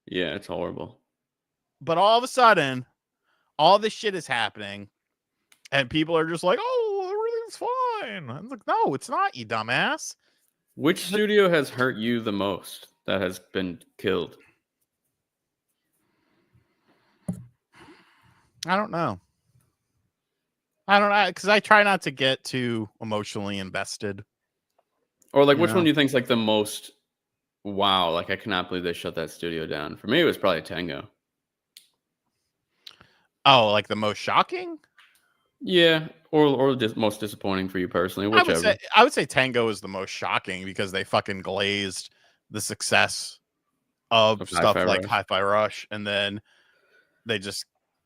Yeah, it's horrible. But all of a sudden, all this shit is happening, and people are just like, "Oh, everything's fine." I'm like, "No, it's not, you dumbass." Which studio has hurt you the most that has been killed? I don't know. Because I try not to get too emotionally invested. Or like, You which one know? do you think is like the most wow? Like, I cannot believe they shut that studio down. For me, it was probably Tango. Oh, like the most shocking? Yeah, or just most disappointing for you personally, whichever. I would say Tango is the most shocking because they fucking glazed the success of Of stuff Hi-Fi like Rush. Hi-Fi Rush, and then they just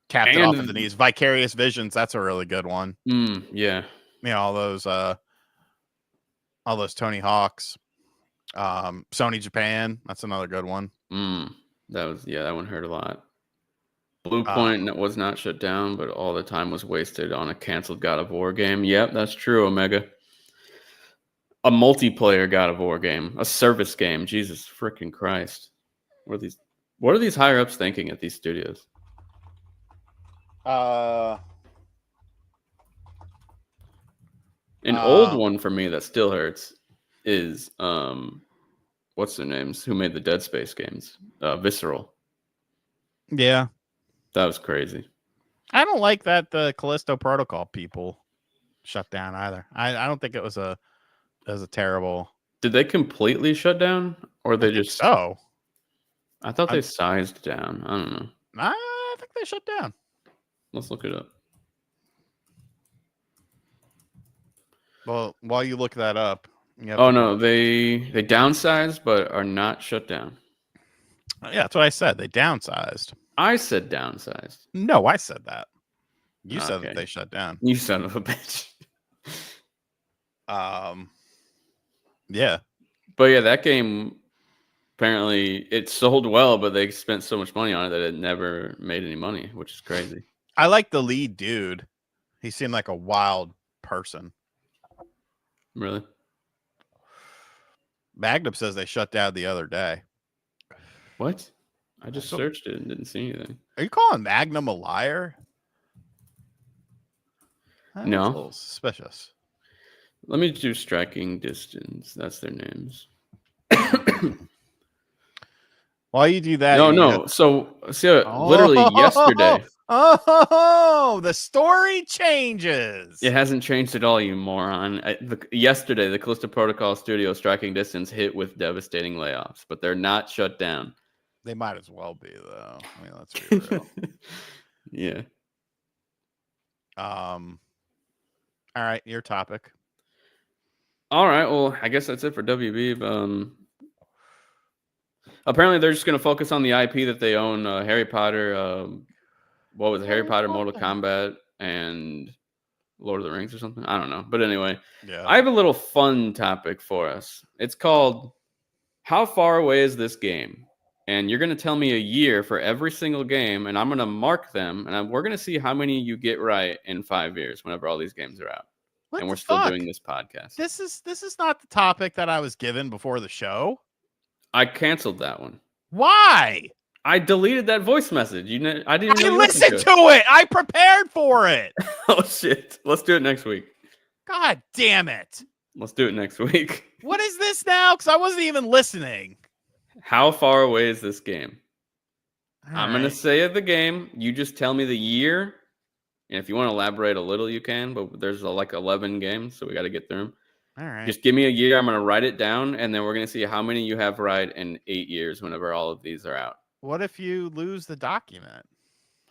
capped it off at the And knees. Vicarious Visions, that's a really good one. yeah. All those Tony Hawks. Sony Japan, that's another good one. That one hurt a lot. Blue Uh, Point was not shut down, but all the time was wasted on a canceled God of War game. Yep, that's true, Omega. a multiplayer God of War game, a service game. Jesus freaking Christ! What are these higher ups thinking at these studios? An old one for me that still hurts is what's their names? Who made the Dead Space games? Visceral. Yeah, that was crazy. I don't like that the Callisto Protocol people shut down either. I don't think it was a terrible. Did they completely shut down, or they just? So I thought they sized down. I don't know. I think they shut down. Let's look it up. Well, while you look that up. Oh no, they downsized but are not shut down. Yeah, that's what I said. They downsized. I said downsized. No, I said that. You said that they shut down. You son of a bitch. Yeah. But yeah, that game apparently it sold well, but they spent so much money on it that it never made any money, which is crazy. I like the lead dude. He seemed like a wild person. Really? Magnum says they shut down the other day. What? I just searched it and didn't see anything. Are you calling Magnum a liar? That's no. A little suspicious. Let me do Striking Distance. That's their names. While you do that, no. So see, literally yesterday. Oh, the story changes. It hasn't changed at all, you moron. Yesterday, the Callisto Protocol studio Striking Distance hit with devastating layoffs, but they're not shut down. They might as well be, though. I mean, let's be real. Yeah. All right, your topic. All right. Well, I guess that's it for WB. Apparently, they're just going to focus on the IP that they own. Harry Potter. What was it? Harry Potter, Mortal Kombat, and Lord of the Rings or something? I don't know. But anyway, I have a little fun topic for us. It's called How Far Away Is This Game? And you're going to tell me a year for every single game, and I'm going to mark them, and we're going to see how many you get right in 5 years whenever all these games are out. And we're still doing this podcast. This is not the topic that I was given before the show. I canceled that one. Why? I deleted that voice message. I didn't even listen to it. I prepared for it. Oh, shit. Let's do it next week. God damn it. Let's do it next week. What is this now? Because I wasn't even listening. How far away is this game? All I'm going to say the game. You just tell me the year. And if you want to elaborate a little, you can. But there's like 11 games, so we got to get through them. All right. Just give me a year. I'm going to write it down. And then we're going to see how many you have right in 8 years whenever all of these are out. What if you lose the document?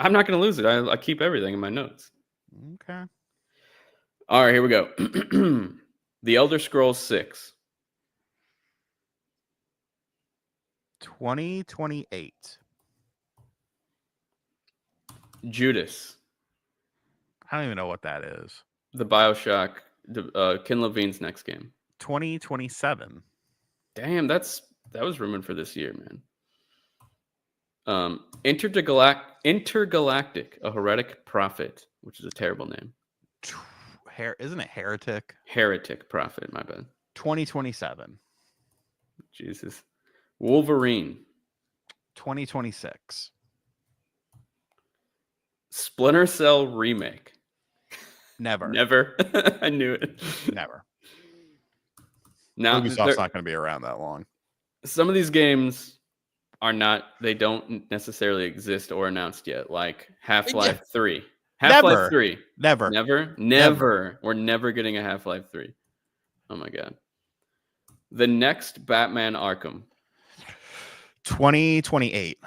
I'm not going to lose it. I keep everything in my notes. Okay. All right, here we go. The Elder Scrolls 6. 2028. Judas. I don't even know what that is. The BioShock, Ken Levine's next game. 2027. Damn, that was rumored for this year, man. Intergalactic, a heretic prophet, which is a terrible name. Isn't it heretic? Heretic prophet, my bad. 2027. Jesus. Wolverine. 2026. Splinter Cell remake. Never. I knew it. Never. Now Ubisoft's not going to be around that long. Some of these games they don't necessarily exist or announced yet, like Half-Life 3. Half-Life 3. Never. We're never getting a Half-Life 3. Oh my god. The next Batman Arkham. 2028.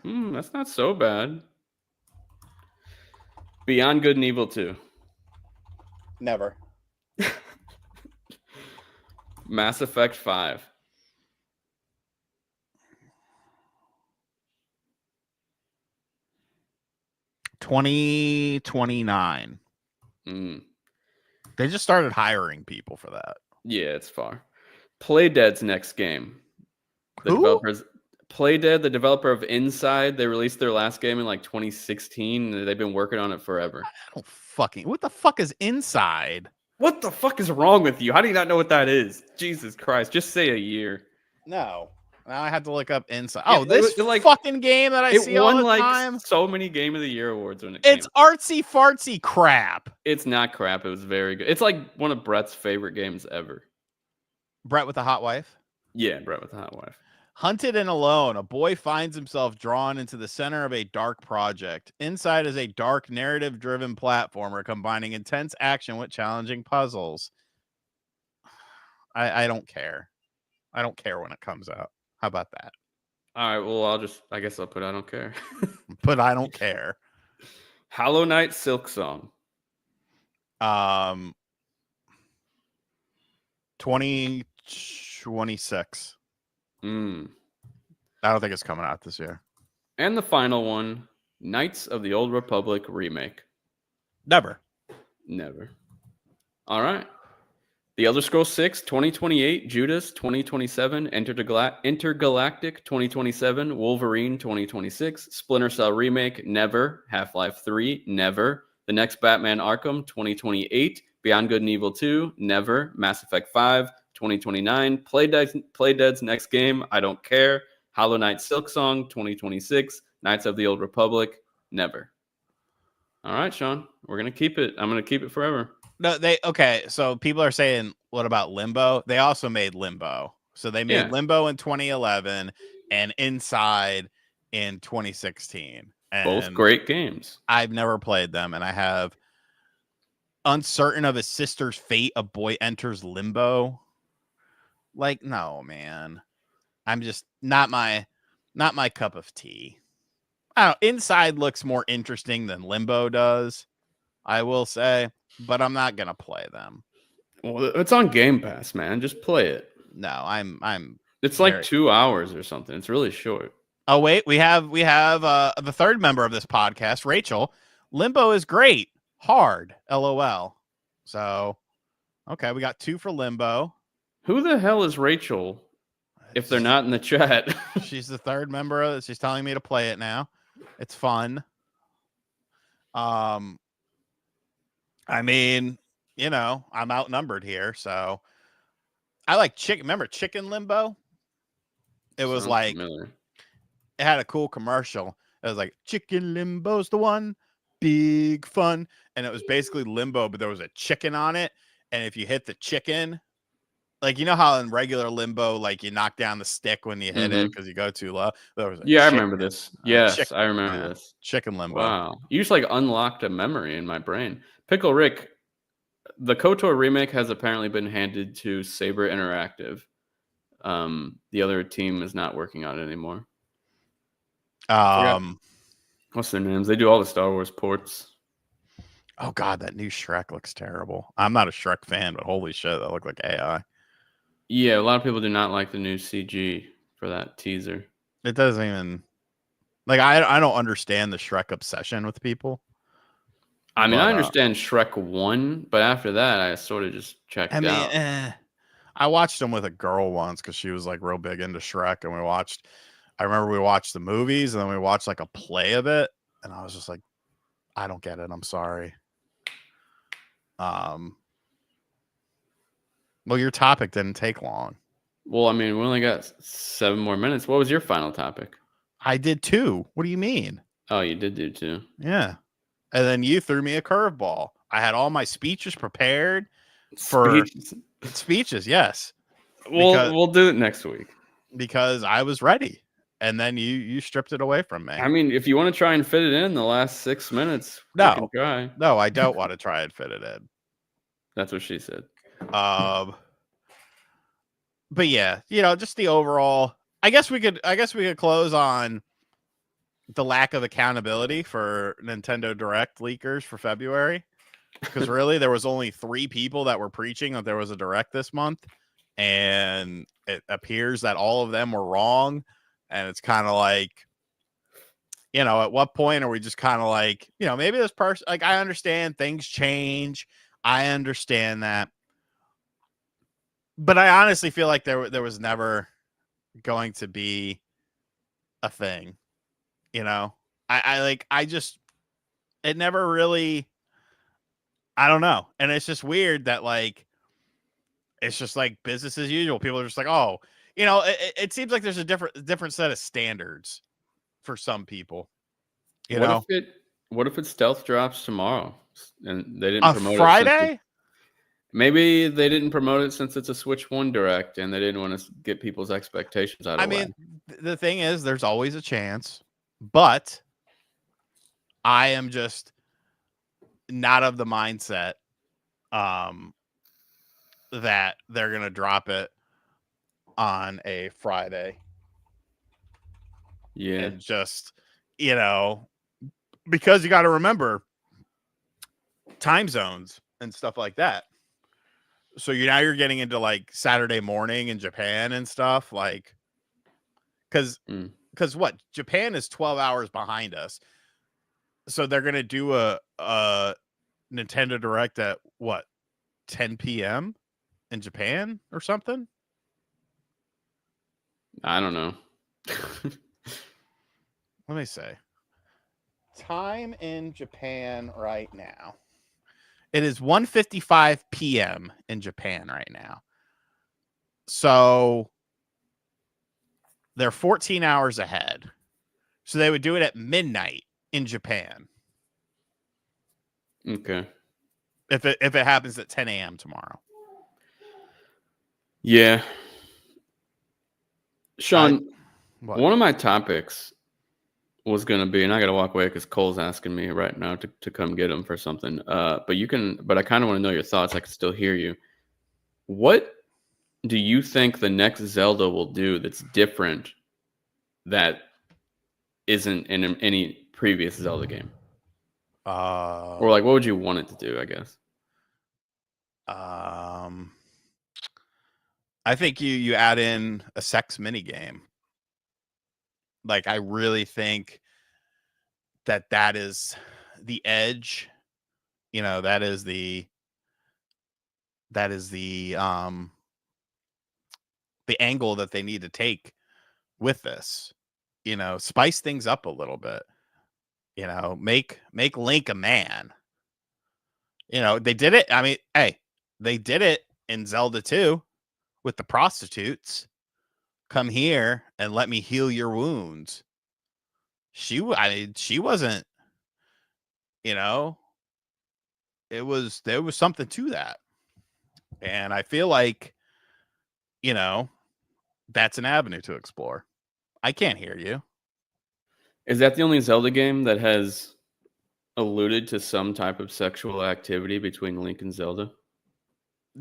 That's not so bad. Beyond Good and Evil 2. Never. Mass Effect 5. 2029. They just started hiring people for that. Yeah, it's far. Playdead's next game. Playdead, the developer of Inside, they released their last game in like 2016. And they've been working on it forever. What the fuck is Inside? What the fuck is wrong with you? How do you not know what that is? Jesus Christ. Just say a year. No. Now I have to look up Inside. It, Oh, this like fucking game that I it see all won the like time. so many Game of the Year awards when it came It's out. artsy fartsy crap. It's not crap. It was very good. It's like one of Brett's favorite games ever. Brett with the hot wife. Yeah, Brett with the hot wife. Hunted and alone, a boy finds himself drawn into the center of a dark project. Inside is a dark, narrative-driven platformer combining intense action with challenging puzzles. I don't care. I don't care when it comes out. How about that? All right, well, I guess I'll put I don't care. But I don't care. Hollow Knight Silk Song. 2026. Mm. I don't think it's coming out this year. And the final one, Knights of the Old Republic remake. Never. Never. All right. The Elder Scrolls 6, 2028, Judas 2027, Intergalactic 2027, Wolverine 2026, Splinter Cell Remake, never, Half-Life 3, never, the next Batman Arkham 2028, Beyond Good and Evil 2, never, Mass Effect 5 2029, Playdead's next game, I don't care, Hollow Knight Silksong 2026, Knights of the Old Republic, never. All right, Sean, we're going to keep it. I'm going to keep it forever. No, okay. So people are saying, what about Limbo? They also made Limbo. So they made Limbo in 2011 and Inside in 2016. And both great games. I've never played them, and I have Uncertain of his sister's fate. A boy enters limbo. Like, no, man. I'm just not my cup of tea. I don't know. Inside looks more interesting than Limbo does, I will say, but I'm not gonna play them. Well, it's on Game Pass, man. Just play it. No, I'm. It's like 2 hours or something. It's really short. Oh wait, we have the third member of this podcast, Rachel. Limbo is great. Hard. LOL. So, okay, we got 2 for Limbo. Who the hell is Rachel? If they're not in the chat, she's the third member of it. She's telling me to play it now. It's fun. I mean, you know, I'm outnumbered here, so I like Chicken. Remember Chicken Limbo? It was sounds like familiar. It had a cool commercial. It was like Chicken Limbo's the one, big fun, and it was basically Limbo, but there was a chicken on it, and if you hit the chicken, like you know how in regular Limbo, like you knock down the stick when you hit it because you go too low. There was I remember this. Yes, I remember this. Chicken Limbo. Wow, you just like unlocked a memory in my brain. Pickle Rick, the KOTOR remake has apparently been handed to Saber Interactive. The other team is not working on it anymore. What's their names? They do all the Star Wars ports. Oh god, that new Shrek looks terrible. I'm not a Shrek fan, but holy shit, that looked like AI. Yeah, a lot of people do not like the new CG for that teaser. It doesn't even like I don't understand the Shrek obsession with people. I mean, I understand Shrek 1, but after that, I sort of just checked out. I watched them with a girl once because she was like real big into Shrek, and I remember we watched the movies, and then we watched like a play of it, and I was just like, I don't get it. I'm sorry. Well, your topic didn't take long. Well, I mean, we only got 7 more minutes. What was your final topic? I did 2. What do you mean? Oh, you did do 2. Yeah. And then you threw me a curveball. I had all my speeches prepared for speeches. Yes. We'll do it next week because I was ready. And then you stripped it away from me. I mean, if you want to try and fit it in the last 6 minutes, no, you can try. No, I don't want to try and fit it in. That's what she said. But yeah, you know, just the overall. I guess we could close on the lack of accountability for Nintendo Direct leakers for February, because really there was only 3 people that were preaching that there was a Direct this month, and it appears that all of them were wrong. And it's kind of like, you know, at what point are we just kind of like, you know, maybe this person, like, I understand things change. I understand that. But I honestly feel like there was never going to be a thing, you know? It never really, I don't know. And it's just weird that like it's just like business as usual. People are just like, oh, it seems like there's a different set of standards for some people. You What if know, it stealth drops tomorrow and they didn't on promote it since Friday. maybe they didn't promote it since it's a Switch 1 Direct and they didn't want to get people's expectations out I of whack. mean, the thing is, there's always a chance, but I am just not of the mindset that they're gonna drop it on a Friday Yeah. and just you know because you got to remember time zones and stuff like that. So you're getting into like Saturday morning in Japan and stuff like because Mm. what Japan is 12 hours behind us, so they're gonna do a Nintendo Direct at what 10 p.m. in Japan or something. I don't know. Let me say time in Japan right now. It is 1:55 p.m. in Japan right now. So they're 14 hours ahead. So they would do it at midnight in Japan. Okay. If it happens at 10 a.m. tomorrow. Yeah. Sean, What? one of my topics was going to be, and I got to walk away because Cole's asking me right now to come get him for something. But I kind of want to know your thoughts. I can still hear you. What do you think the next Zelda will do that's different that isn't in any previous Zelda game? Or like, what would you want it to do, I guess? I think you add in a sex mini game. Like I really think that is the edge. That is the angle that they need to take with this. Spice things up a little bit. Make Link a man. They did it. I mean, hey, they did it in Zelda 2 with the prostitutes. Come here and let me heal your wounds. She wasn't, there was something to that. And I feel like, that's an avenue to explore. I can't hear you. Is that the only Zelda game that has alluded to some type of sexual activity between Link and Zelda?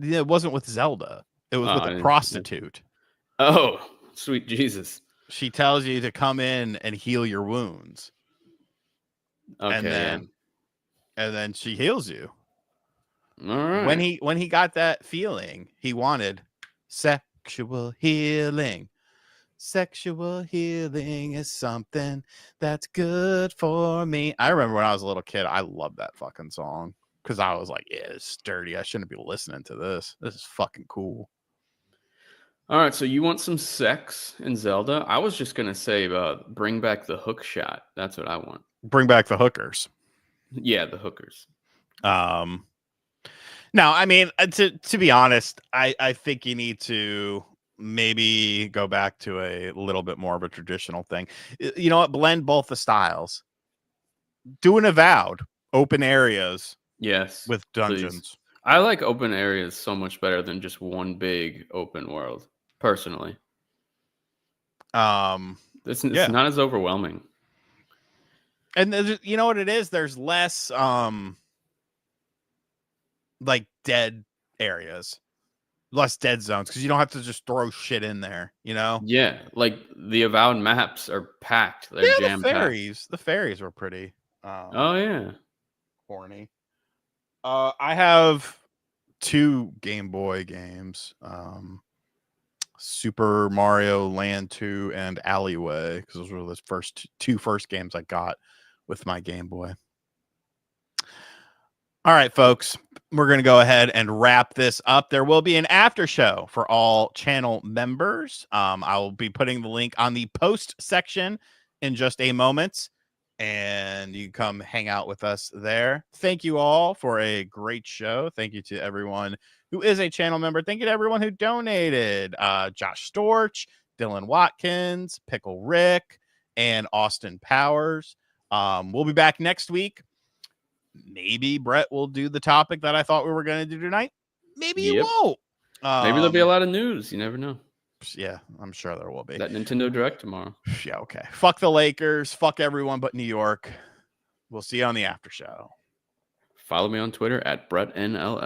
It wasn't with Zelda. It was Oh, with I a didn't. prostitute. Oh, sweet Jesus. She tells you to come in and heal your wounds. And Okay, yeah. then she heals you. All right. When he got that feeling, he wanted sexual healing. Sexual healing is something that's good for me. I remember when I was a little kid, I loved that fucking song because I was like, yeah, it's dirty. I shouldn't be listening to this. This is fucking cool. All right, so you want some sex in Zelda? I was just gonna say, bring back the hook shot. That's what I want. Bring back the hookers. Yeah, the hookers. No, I mean, to be honest, I think you need to maybe go back to a little bit more of a traditional thing. You know what? Blend both the styles. Do an avowed open areas Yes, with please. dungeons. I like open areas so much better than just one big open world, personally. It's Yeah. not as overwhelming. And you know what it is? There's less like dead areas, less dead zones because you don't have to just throw shit in there, Yeah, like the Avowed maps are packed. They're Yeah, jam-packed. the fairies were pretty Oh, yeah. corny. I have 2 Game Boy games. Super Mario Land 2 and Alleyway, because those were the two first games I got with my Game Boy. All right, folks, we're going to go ahead and wrap this up. There will be an after show for all channel members. I will be putting the link on the post section in just a moment. and you can come hang out with us there. Thank you all for a great show. Thank you to everyone who is a channel member. Thank you to everyone who donated. Josh Storch, Dylan Watkins, Pickle Rick, and Austin Powers. We'll be back next week. Maybe Brett will do the topic that I thought we were going to do tonight. Maybe he won't. Maybe there'll be a lot of news. You never know. Yeah, I'm sure there will be. That Nintendo Direct tomorrow. Yeah, okay. Fuck the Lakers. Fuck everyone but New York. We'll see you on the after show. Follow me on Twitter at BrettNLL.